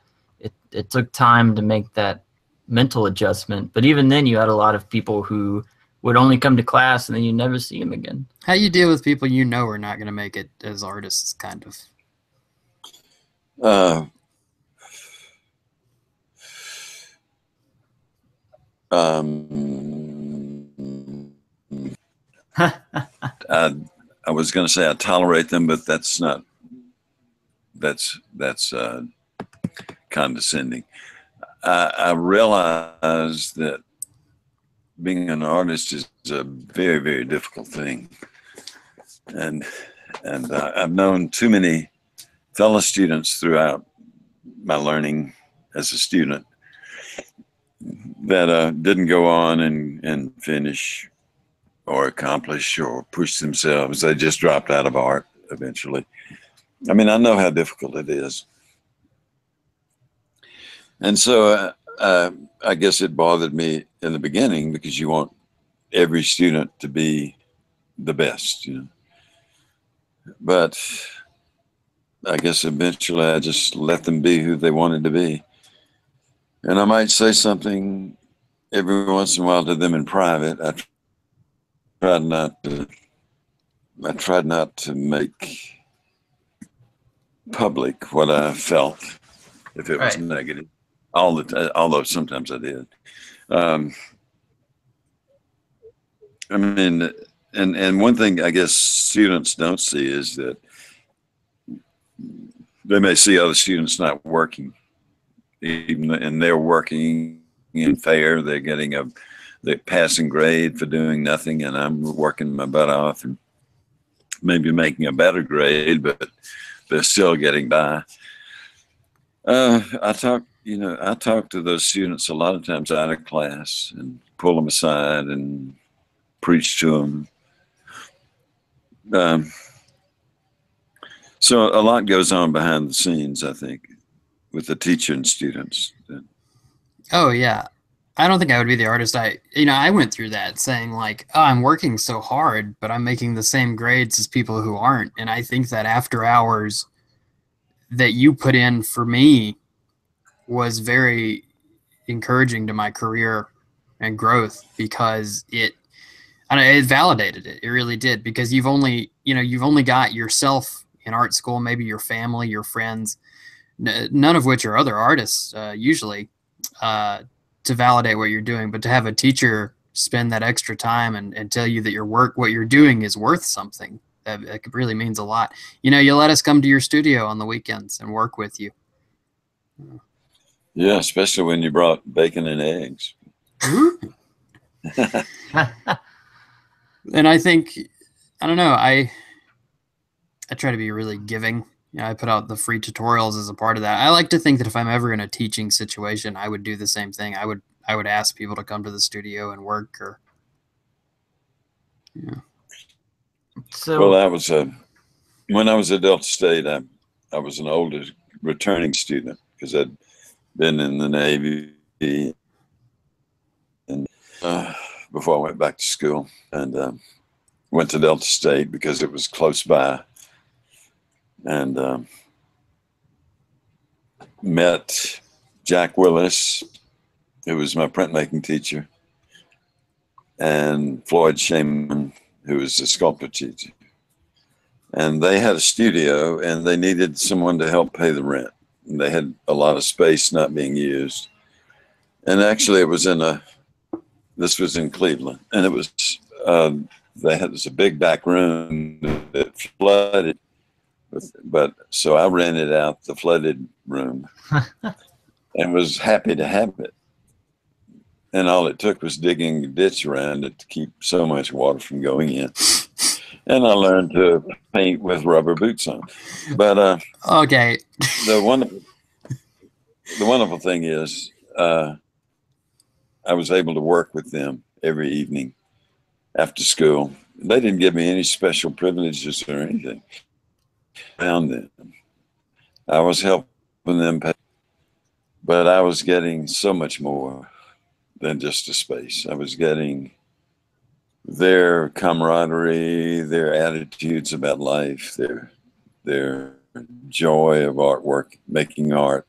it took time to make that mental adjustment. But even then, you had a lot of people who would only come to class and then you never see them again. How do you deal with people are not going to make it as artists, kind of? I was going to say I tolerate them, but that's condescending. I realize that being an artist is a very, very difficult thing, and I've known too many fellow students throughout my learning as a student that didn't go on and finish or accomplish or push themselves. They just dropped out of art eventually. I mean, I know how difficult it is. And so I guess it bothered me in the beginning, because you want every student to be the best, But I guess eventually I just let them be who they wanted to be. And I might say something every once in a while to them in private. I tried not to make public what I felt if it was negative. Although sometimes I did. I mean, and one thing I guess students don't see is that they may see other students not working, and they're working in fair. They're getting the passing grade for doing nothing, and I'm working my butt off. And maybe making a better grade, but they're still getting by. I talk to those students a lot of times out of class and pull them aside and preach to them. So a lot goes on behind the scenes, I think, with the teacher and students. Oh yeah. I don't think I would be the artist. I went through that saying like, oh, I'm working so hard, but I'm making the same grades as people who aren't. And I think that after hours that you put in for me was very encouraging to my career and growth, because it validated it. It really did, because you've only got yourself in art school, maybe your family, your friends, none of which are other artists usually, to validate what you're doing. But to have a teacher spend that extra time and tell you that what you're doing is worth something, that really means a lot. You let us come to your studio on the weekends and work with you. Yeah, especially when you brought bacon and eggs. And I think, I don't know, I try to be really giving. I put out the free tutorials as a part of that. I like to think that if I'm ever in a teaching situation, I would do the same thing. I would ask people to come to the studio and work, or So, Well, I was when I was at Delta State, I was an older returning student because I'd been in the Navy and before I went back to school, and went to Delta State because it was close by, and met Jack Willis, who was my printmaking teacher, and Floyd Shaman, who was the sculptor teacher. And they had a studio and they needed someone to help pay the rent. And they had a lot of space not being used. And actually it was this was in Cleveland, and it was, they had this a big back room that flooded, but so I rented out the flooded room and was happy to have it. And all it took was digging a ditch around it to keep so much water from going in. And I learned to paint with rubber boots on. But okay. The wonderful thing is, I was able to work with them every evening after school. They didn't give me any special privileges or anything. Around them, I was helping them pay, but I was getting so much more than just a space. I was getting their camaraderie, their attitudes about life, their joy of artwork, making art,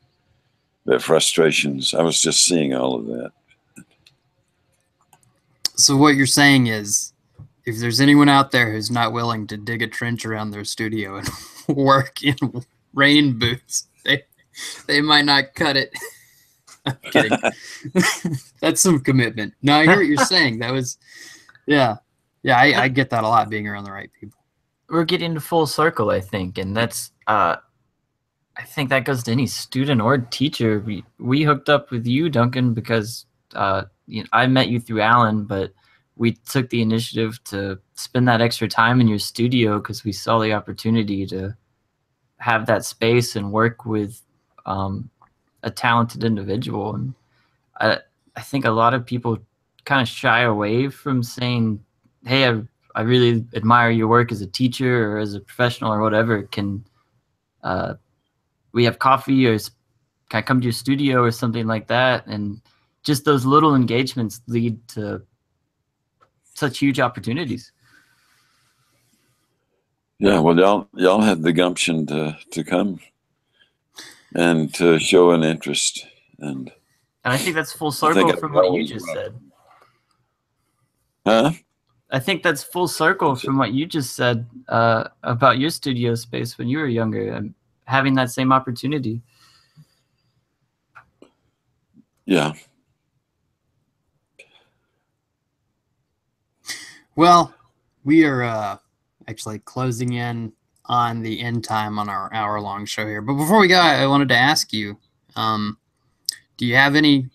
their frustrations. I was just seeing all of that. So what you're saying is, if there's anyone out there who's not willing to dig a trench around their studio and work in rain boots, they might not cut it. I'm kidding. That's some commitment. No, I hear what you're saying. That was, yeah. I get that a lot, being around the right people. we're getting to full circle, I think, and that's I think that goes to any student or teacher. We hooked up with you, Duncan, because I met you through Alan, but we took the initiative to spend that extra time in your studio because we saw the opportunity to have that space and work with a talented individual. And I think a lot of people kind of shy away from saying, hey, I really admire your work as a teacher or as a professional or whatever. Can we have coffee, or can I come to your studio or something like that? And just those little engagements lead to such huge opportunities. Yeah, well, y'all had the gumption to come and to show an interest, and I think that's full circle from what you just said. Huh? I think that's full circle from what you just said about your studio space when you were younger and having that same opportunity. Yeah. Well, we are actually closing in on the end time on our hour-long show here. But before we go, I wanted to ask you, do you have any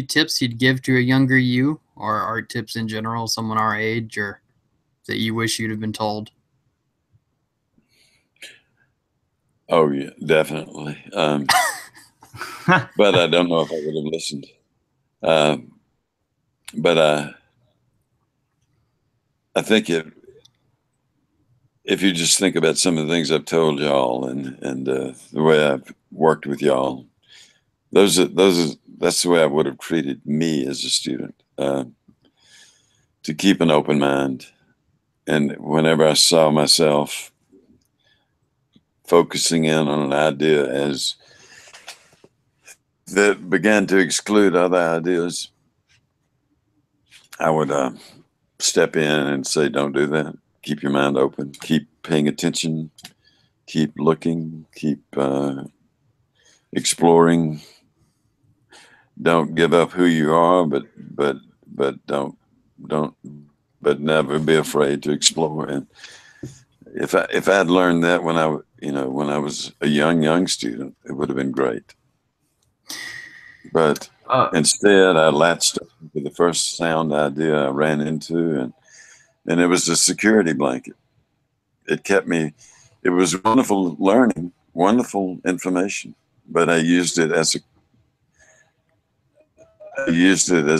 tips you'd give to a younger you, or art tips in general, someone our age, or that you wish you'd have been told? Oh yeah, definitely. But I don't know if I would have listened. But I think if you just think about some of the things I've told y'all and the way I've worked with y'all, that's the way I would have treated me as a student. To keep an open mind, and whenever I saw myself focusing in on an idea as that began to exclude other ideas, I would step in and say, "Don't do that. Keep your mind open. Keep paying attention. Keep looking. Keep exploring. Don't give up who you are, but don't but never be afraid to explore." And if I had learned that when I was a young student, it would have been great. But instead, I latched to the first sound idea I ran into, and it was a security blanket. It kept me. It was wonderful learning, wonderful information, but I used it as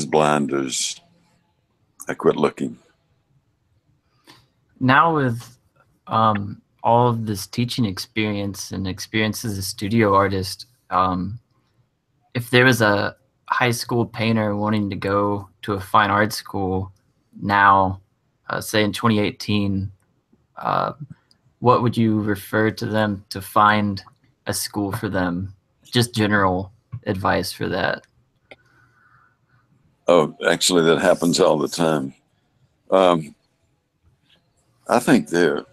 blinders. I quit looking. Now with all of this teaching experience and experience as a studio artist, if there was a high school painter wanting to go to a fine art school now, say in 2018, what would you refer to them to find a school for them? Just general advice for that. Oh, actually, that happens all the time. I think there are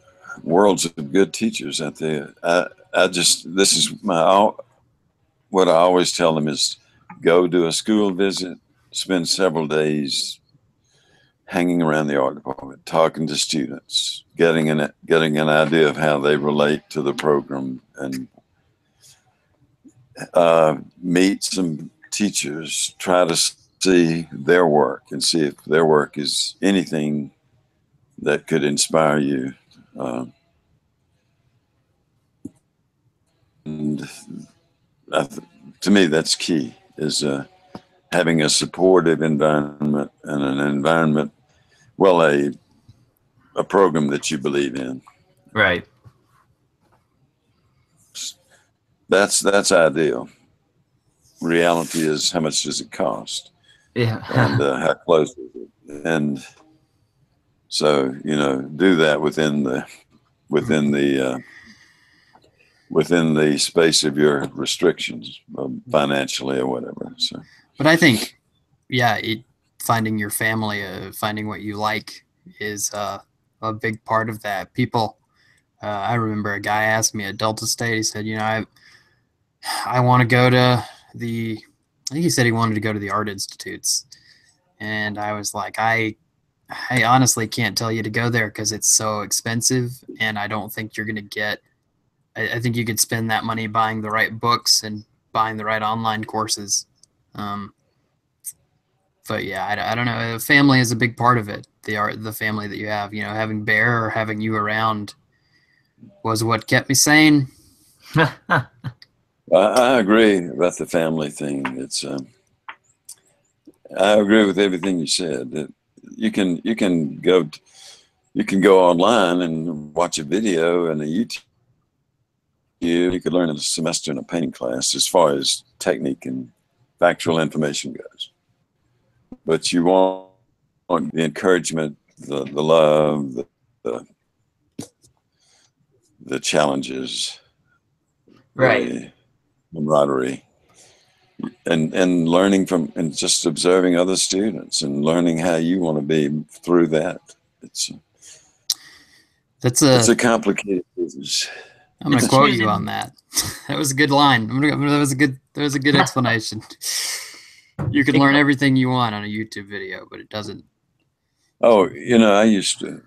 worlds of good teachers out there. This is what I always tell them is go do a school visit, spend several days hanging around the art department, talking to students, getting an idea of how they relate to the program, and meet some teachers, try to see their work and see if their work is anything that could inspire you. And to me, that's key, is having a supportive environment and an environment, well, a program that you believe in. Right. That's ideal. Reality is, how much does it cost? Yeah. And how close is it? And so, do that within the space of your restrictions, financially or whatever. So, but I think, yeah, finding your family, finding what you like is a big part of that. People, I remember a guy asked me at Delta State, he said, I want to go to I think he said he wanted to go to the art institutes. And I was like, I honestly can't tell you to go there because it's so expensive. And I don't think you're going to get, I think you could spend that money buying the right books and buying the right online courses. But yeah, I don't know. Family is a big part of it. The family that you have, having Bear or having you around was what kept me sane. I agree about the family thing. I agree with everything you said. That you can go online and watch a video and a YouTube. You could learn in a semester in a painting class as far as technique and factual information goes. But you want the encouragement, the love, the challenges, Right. the camaraderie, and learning from, and just observing other students and learning how you want to be through that. It's a complicated business. I'm going to quote you on that. That was a good line. That was a good explanation. You can learn everything you want on a YouTube video, but it doesn't. Oh, I used to.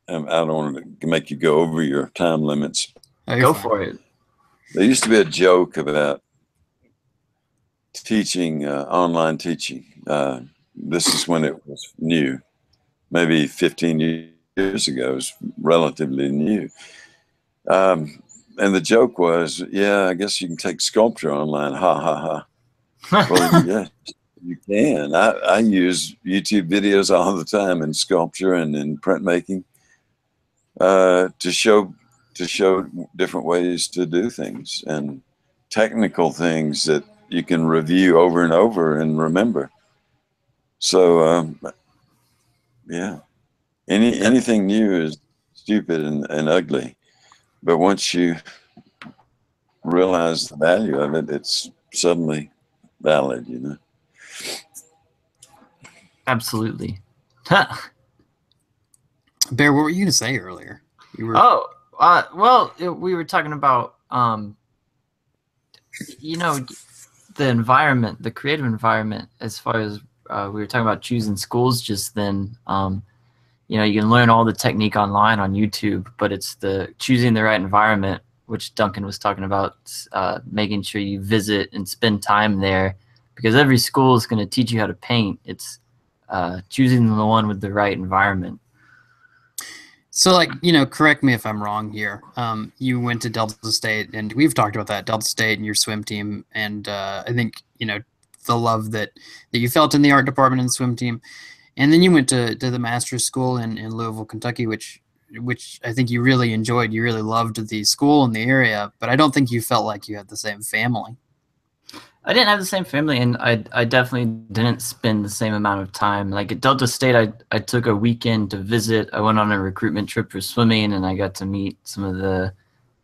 I don't want to make you go over your time limits. Go for it. There used to be a joke about teaching, online teaching. This is when it was new, maybe 15 years ago. It was relatively new. and the joke was, yeah, I guess you can take sculpture online. Ha ha ha. Well, yes, you can. I use YouTube videos all the time in sculpture and in printmaking to show different ways to do things and technical things that you can review over and over and remember. So yeah, anything new is stupid and ugly, but once you realize the value of it, it's suddenly valid, you know. Absolutely. Bear, what were you going to say earlier? You were. Well, we were talking about, you know, the environment, the creative environment, as far as we were talking about choosing schools just then. You know, you can learn all the technique online on YouTube, but it's the choosing the right environment, which Duncan was talking about, making sure you visit and spend time there, because every school is going to teach you how to paint. It's choosing the one with the right environment. So, like, you know, correct me if I'm wrong here. You went to Delta State, and we've talked about that, Delta State and your swim team, and I think, you know, the love that you felt in the art department and swim team. And then you went to the master's school in Louisville, Kentucky, which I think you really enjoyed. You really loved the school and the area, but I don't think you felt like you had the same family. I didn't have the same family, and I definitely didn't spend the same amount of time. Like at Delta State, I took a weekend to visit. I went on a recruitment trip for swimming, and I got to meet some of the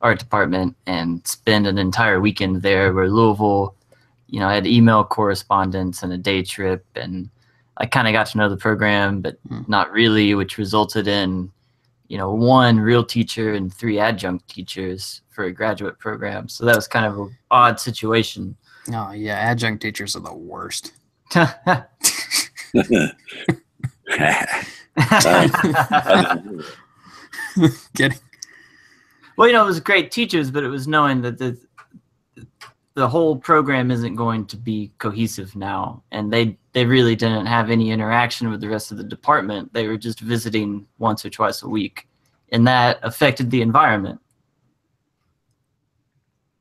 art department and spend an entire weekend there. Where Louisville, you know, I had email correspondence and a day trip, and I kind of got to know the program, but not really, which resulted in, you know, 1 real teacher and 3 adjunct teachers for a graduate program. So that was kind of an odd situation. Oh, yeah, adjunct teachers are the worst. Kidding. Well, you know, it was great teachers, but it was knowing that the whole program isn't going to be cohesive now, and they really didn't have any interaction with the rest of the department. They were just visiting once or twice a week, and that affected the environment.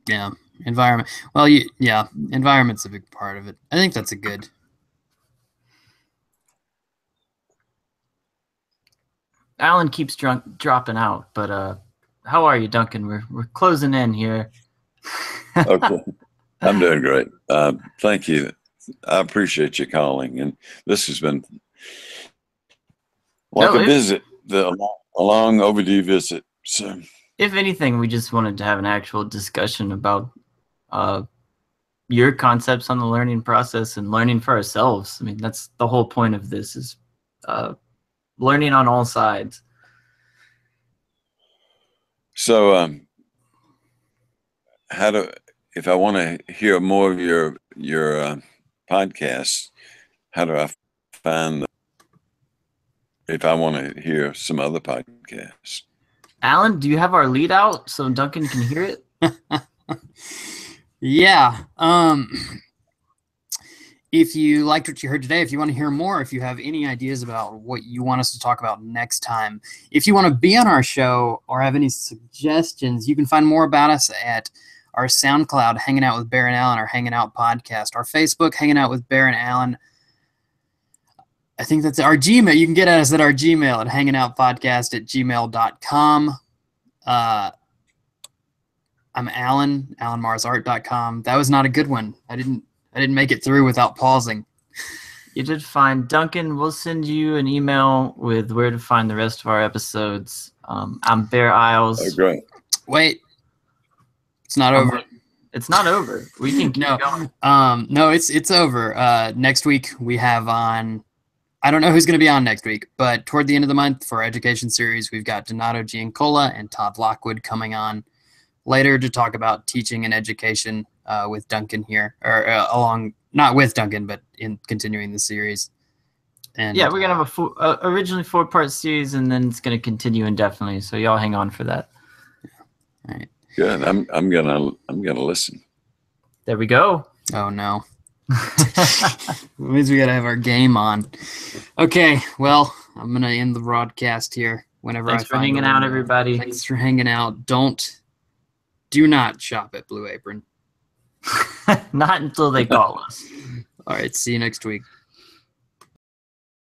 Yeah, environment. Well, yeah, environment's a big part of it. I think that's a good. Alan keeps dropping out, but how are you, Duncan? We're closing in here. Okay, I'm doing great. Thank you. I appreciate you calling, and this has been like a visit, a long overdue visit. So, if anything, we just wanted to have an actual discussion about your concepts on the learning process and learning for ourselves. I mean, that's the whole point of this, is learning on all sides. So, if I want to hear more of your podcasts, how do I find if I want to hear some other podcasts? Alan, do you have our lead out so Duncan can hear it? Yeah. If you liked what you heard today, if you want to hear more, if you have any ideas about what you want us to talk about next time, if you want to be on our show or have any suggestions, you can find more about us at our SoundCloud, Hanging Out with Bear and Allen, our Hanging Out podcast, our Facebook, Hanging Out with Bear and Allen. I think that's our Gmail. You can get at us at our Gmail at hangingoutpodcast@gmail.com. I'm Alan, AlanMarsArt.com. That was not a good one. I didn't make it through without pausing. You did fine. Duncan, we'll send you an email with where to find the rest of our episodes. I'm Bear Isles. Oh, great. Wait. It's not over. It's not over. We can keep going. No, it's over. Next week we have on, I don't know who's going to be on next week, but toward the end of the month for our education series, we've got Donato Giancola and Todd Lockwood coming on later to talk about teaching and education with Duncan here, or not with Duncan, but in continuing the series. And yeah, we're going to have originally 4-part series, and then it's going to continue indefinitely. So y'all hang on for that. All right. Good. I'm gonna listen. There we go. Oh no. Means we gotta have our game on. Okay, well, I'm gonna end the broadcast here. Whenever Thanks for hanging out, everybody. Thanks for hanging out. Don't do not shop at Blue Apron. Not until they call us. All right, see you next week.